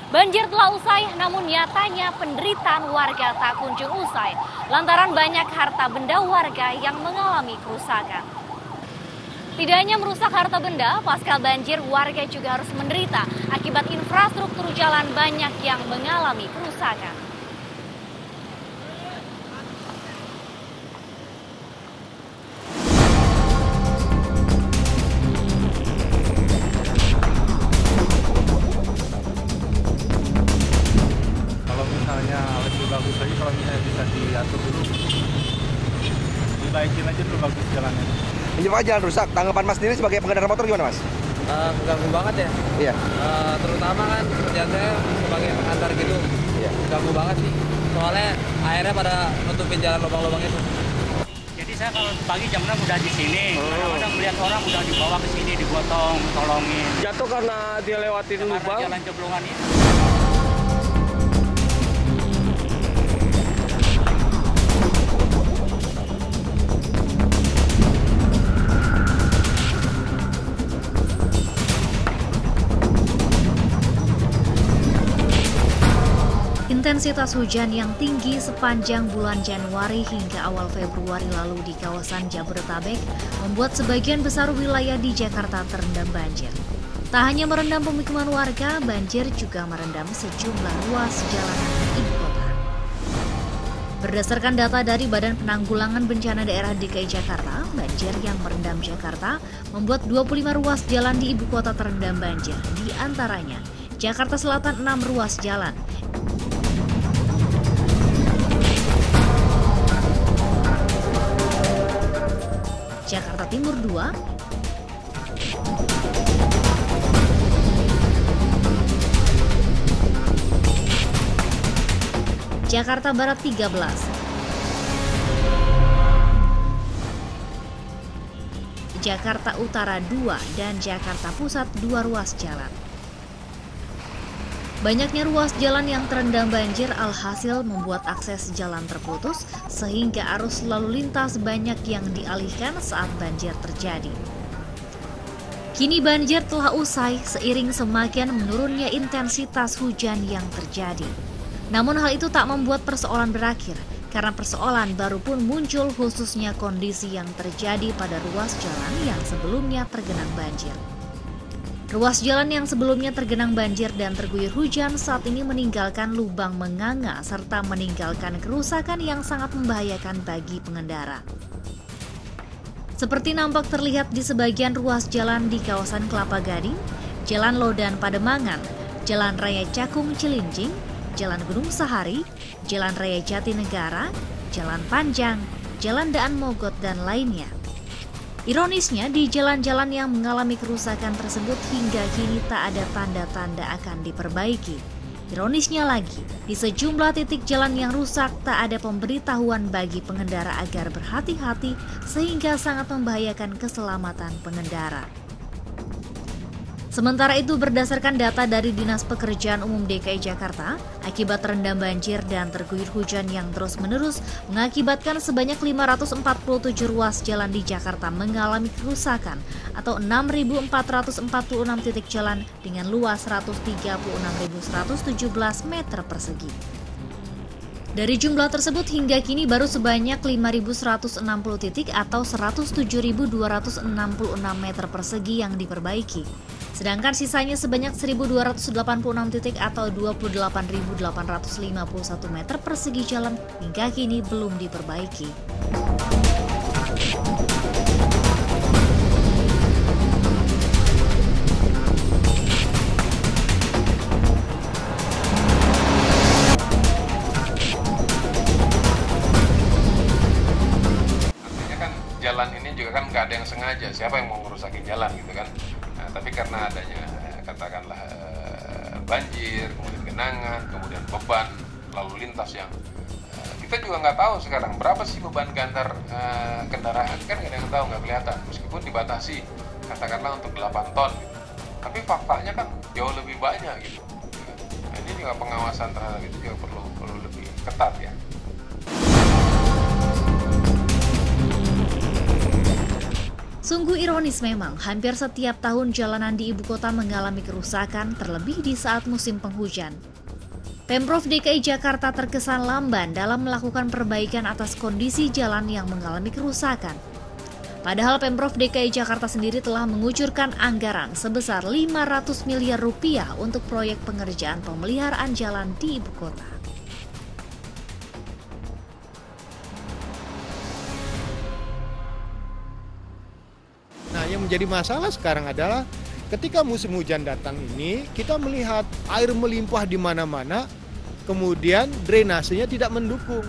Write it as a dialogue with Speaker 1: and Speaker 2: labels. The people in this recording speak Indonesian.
Speaker 1: Banjir telah usai, namun nyatanya penderitaan warga tak kunjung usai lantaran banyak harta benda warga yang mengalami kerusakan. Tidak hanya merusak harta benda, pasca banjir warga juga harus menderita akibat infrastruktur jalan banyak yang mengalami kerusakan.
Speaker 2: Lebih bagus lagi kalau misalnya bisa diatur dulu, dibaikin aja dulu bagus jalannya.
Speaker 3: Ini Pak, jalan rusak. Tanggapan Mas sendiri sebagai pengendara motor gimana, Mas?
Speaker 4: Ganggu banget ya.
Speaker 3: Iya.
Speaker 4: Terutama kan kerjaan saya sebagai pengantar gitu.
Speaker 3: Iya.
Speaker 4: Ganggu banget sih. Soalnya akhirnya pada nutupin jalan lubang-lubang itu.
Speaker 5: Jadi saya kalau pagi jam 6 udah di sini. Kadang-kadang melihat orang udah dibawa ke sini, digotong, tolongin.
Speaker 4: Jatuh karena dia lewatin lubang.
Speaker 5: Karena jalan jeblongan ini.
Speaker 1: Intensitas hujan yang tinggi sepanjang bulan Januari hingga awal Februari lalu di kawasan Jabodetabek membuat sebagian besar wilayah di Jakarta terendam banjir. Tak hanya merendam pemukiman warga, banjir juga merendam sejumlah ruas jalanan ibu kota. Berdasarkan data dari Badan Penanggulangan Bencana Daerah DKI Jakarta, banjir yang merendam Jakarta membuat 25 ruas jalan di ibu kota terendam banjir. Di antaranya, Jakarta Selatan 6 ruas jalan, Jakarta Timur 2, Jakarta Barat 13, Jakarta Utara 2, dan Jakarta Pusat 2 ruas jalan. Banyaknya ruas jalan yang terendam banjir alhasil membuat akses jalan terputus sehingga arus lalu lintas banyak yang dialihkan saat banjir terjadi. Kini banjir telah usai seiring semakin menurunnya intensitas hujan yang terjadi. Namun hal itu tak membuat persoalan berakhir karena persoalan baru pun muncul khususnya kondisi yang terjadi pada ruas jalan yang sebelumnya tergenang banjir. Ruas jalan yang sebelumnya tergenang banjir dan terguyur hujan saat ini meninggalkan lubang menganga serta meninggalkan kerusakan yang sangat membahayakan bagi pengendara. Seperti nampak terlihat di sebagian ruas jalan di kawasan Kelapa Gading, Jalan Lodan Pademangan, Jalan Raya Cakung Cilincing, Jalan Gunung Sahari, Jalan Raya Jatinegara, Jalan Panjang, Jalan Daan Mogot, dan lainnya. Ironisnya, di jalan-jalan yang mengalami kerusakan tersebut hingga kini tak ada tanda-tanda akan diperbaiki. Ironisnya lagi, di sejumlah titik jalan yang rusak tak ada pemberitahuan bagi pengendara agar berhati-hati sehingga sangat membahayakan keselamatan pengendara. Sementara itu, berdasarkan data dari Dinas Pekerjaan Umum DKI Jakarta, akibat terendam banjir dan terguyur hujan yang terus-menerus mengakibatkan sebanyak 547 ruas jalan di Jakarta mengalami kerusakan atau 6.446 titik jalan dengan luas 136.117 meter persegi. Dari jumlah tersebut hingga kini baru sebanyak 5.160 titik atau 107.266 meter persegi yang diperbaiki. Sedangkan sisanya sebanyak 1.286 titik atau 28.851 meter persegi jalan hingga kini belum diperbaiki.
Speaker 6: Artinya kan jalan ini juga kan nggak ada yang sengaja, siapa yang mau ngerusakin jalan gitu kan. Nah, tapi karena adanya katakanlah banjir, kemudian genangan, kemudian beban lalu lintas yang kita juga nggak tahu sekarang berapa sih beban antar kendaraan, kan nggak ada yang tahu, nggak kelihatan meskipun dibatasi katakanlah untuk 8 ton gitu. Tapi faktanya kan jauh lebih banyak gitu. Nah, ini juga pengawasan terhadap itu juga perlu lebih ketat ya.
Speaker 1: Sungguh ironis memang, hampir setiap tahun jalanan di ibu kota mengalami kerusakan, terlebih di saat musim penghujan. Pemprov DKI Jakarta terkesan lamban dalam melakukan perbaikan atas kondisi jalan yang mengalami kerusakan. Padahal Pemprov DKI Jakarta sendiri telah mengucurkan anggaran sebesar 500 miliar rupiah untuk proyek pengerjaan pemeliharaan jalan di ibu kota.
Speaker 7: Nah, yang menjadi masalah sekarang adalah ketika musim hujan datang ini, kita melihat air melimpah di mana-mana, kemudian drainasenya tidak mendukung.